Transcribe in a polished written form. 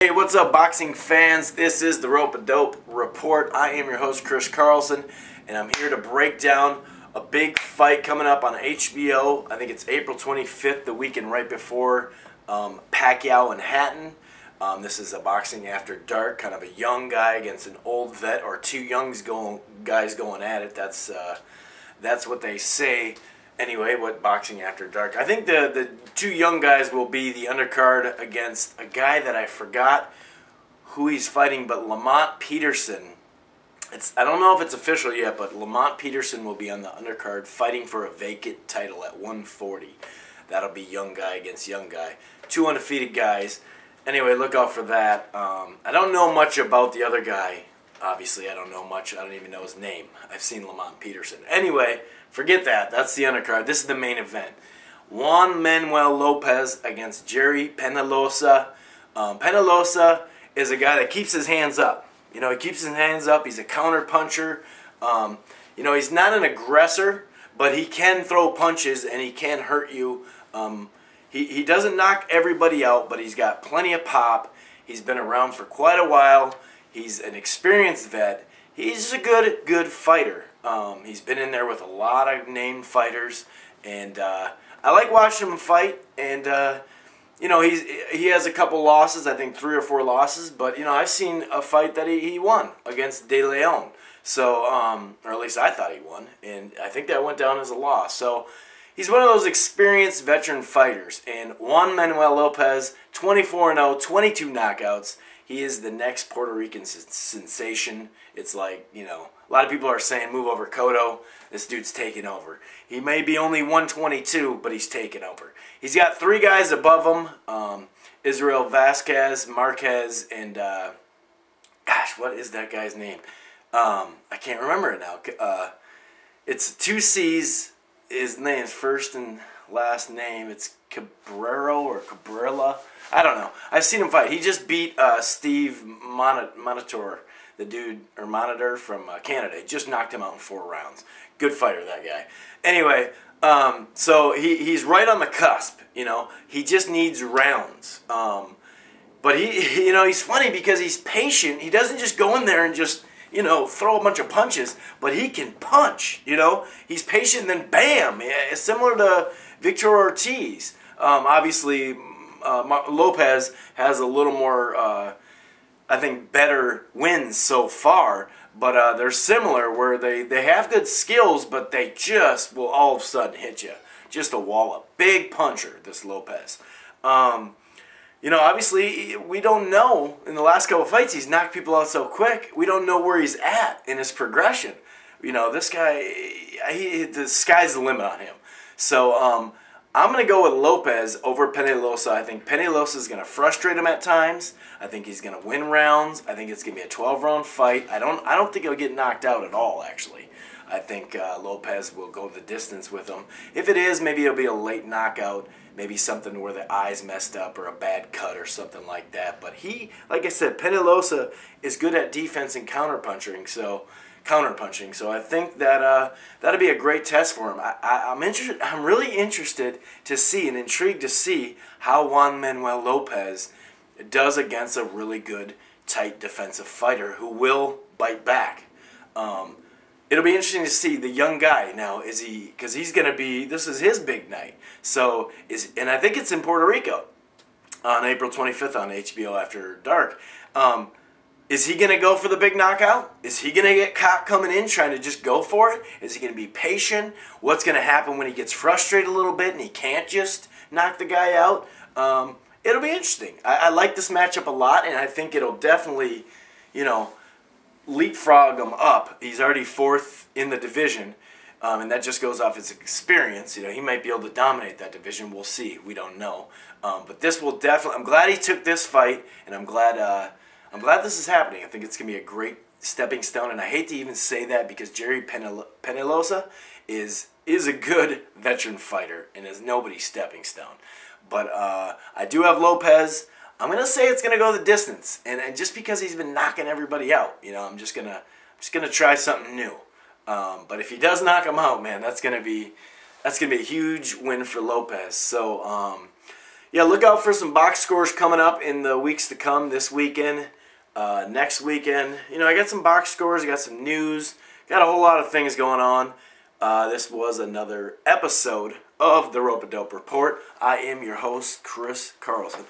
Hey, what's up, boxing fans? This is the Rope-A-Dope Report. I am your host, Chris Carlson, and I'm here to break down a big fight coming up on HBO. I think it's April 25th, the weekend right before Pacquiao and Hatton. This is a boxing after dark, kind of a young guy against an old vet, or two young guys going at it. That's what they say. Anyway, what boxing after dark. I think the two young guys will be the undercard against a guy that I forgot who he's fighting, but Lamont Peterson. I don't know if it's official yet, but Lamont Peterson will be on the undercard fighting for a vacant title at 140. That'll be young guy against young guy. Two undefeated guys. Anyway, look out for that. I don't know much about the other guy. Obviously, I don't know much. I don't even know his name. I've seen Lamont Peterson. Anyway, forget that. That's the undercard. This is the main event. Juan Manuel Lopez against Gerry Penalosa. Penalosa is a guy that keeps his hands up. You know, he keeps his hands up. He's a counter puncher. You know, he's not an aggressor, but he can throw punches and he can hurt you. He doesn't knock everybody out, but he's got plenty of pop. He's been around for quite a while. He's an experienced vet. He's a good fighter. He's been in there with a lot of named fighters, and I like watching him fight. And you know, he has a couple losses, I think 3 or 4 losses. But you know, I've seen a fight that he won against De Leon. So, or at least I thought he won, and I think that went down as a loss. So he's one of those experienced veteran fighters. And Juan Manuel Lopez, 24-0, 22 knockouts. He is the next Puerto Rican sensation. It's like, you know, a lot of people are saying move over Cotto. This dude's taking over. He may be only 122, but he's taking over. He's got 3 guys above him. Israel Vasquez, Marquez, and, gosh, what is that guy's name? I can't remember it now. It's 2 C's. His name's first and last name. It's Cabrero or Cabrera. I don't know. I've seen him fight. He just beat Steve Monitor, the dude, or Monitor from Canada. He just knocked him out in 4 rounds. Good fighter, that guy. Anyway, so he's right on the cusp, you know. He just needs rounds. But you know, he's funny because he's patient. He doesn't just go in there and just, you know, throw a bunch of punches, but he can punch, you know. He's patient and then bam, it's similar to Victor Ortiz. Obviously, Lopez has a little more, I think, better wins so far, but they're similar where they have good skills, but they just will all of a sudden hit you. Just a wallop. Big puncher, this Lopez. You know, obviously, we don't know, in the last couple of fights, he's knocked people out so quick, we don't know where he's at in his progression. You know, this guy, the sky's the limit on him. So, I'm going to go with Lopez over Penalosa. I think Penalosa is going to frustrate him at times. I think he's going to win rounds. I think it's going to be a 12-round fight. I don't think he'll get knocked out at all, actually. I think Lopez will go the distance with him. If it is, maybe it'll be a late knockout, maybe something where the eye's messed up or a bad cut or something like that. But he, like I said, Penalosa is good at defense and counterpunching, so I think that that'll be a great test for him. I'm really interested to see and intrigued to see how Juan Manuel Lopez does against a really good, tight defensive fighter who will bite back. It'll be interesting to see the young guy now. Is he? Because he's going to be. This is his big night. So and I think it's in Puerto Rico on April 25th on HBO After Dark. Is he going to go for the big knockout? Is he going to get caught coming in trying to just go for it? Is he going to be patient? What's going to happen when he gets frustrated a little bit and he can't just knock the guy out? It'll be interesting. I like this matchup a lot, and I think it'll definitely, you know, leapfrog him up. He's already 4th in the division, and that just goes off his experience. You know, he might be able to dominate that division. We'll see. We don't know. But this will definitely. I'm glad he took this fight, and I'm glad this is happening. I think it's going to be a great stepping stone, and I hate to even say that because Gerry Penalosa is a good veteran fighter and is nobody's stepping stone. But I do have Lopez. I'm going to say it's going to go the distance, and just because he's been knocking everybody out, you know, I'm just gonna try something new. But if he does knock him out, man, that's gonna be a huge win for Lopez. So Yeah, look out for some box scores coming up in the weeks to come. This weekend, next weekend. You know, I got some box scores. I got some news. Got a whole lot of things going on. This was another episode of the Rope-A-Dope Report. I am your host, Chris Carlson.